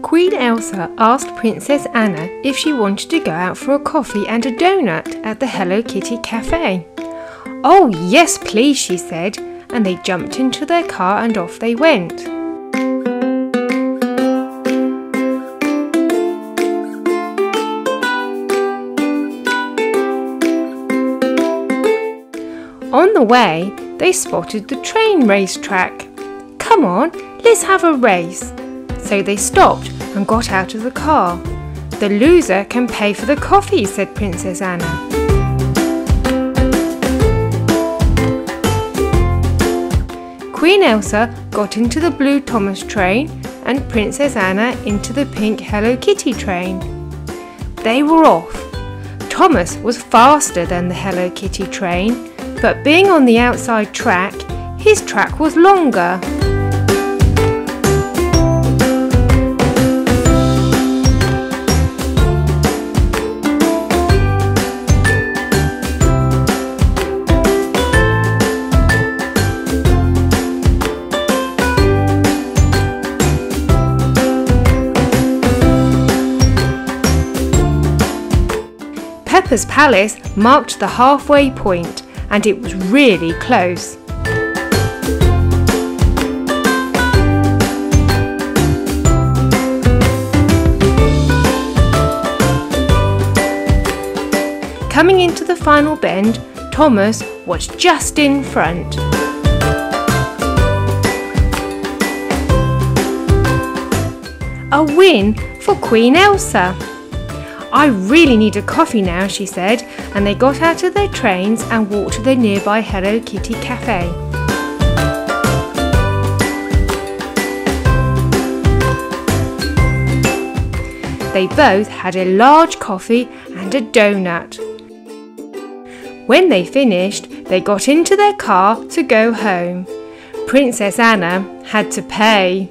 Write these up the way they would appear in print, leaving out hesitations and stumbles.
Queen Elsa asked Princess Anna if she wanted to go out for a coffee and a donut at the Hello Kitty cafe. "Oh yes please," she said, and they jumped into their car and off they went. On the way, they spotted the train racetrack. "Come on, let's have a race." So they stopped and got out of the car. "The loser can pay for the coffee," said Princess Anna. Queen Elsa got into the blue Thomas train and Princess Anna into the pink Hello Kitty train. They were off. Thomas was faster than the Hello Kitty train, but being on the outside track, his track was longer. Peppa's palace marked the halfway point, and it was really close. Coming into the final bend, Thomas was just in front. A win for Queen Elsa. "I really need a coffee now," she said, and they got out of their trains and walked to the nearby Hello Kitty cafe. They both had a large coffee and a donut. When they finished, they got into their car to go home. Princess Anna had to pay.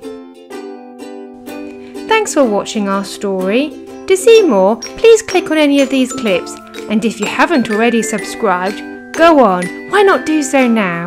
Thanks for watching our story. To see more, please click on any of these clips, and if you haven't already subscribed, go on, why not do so now?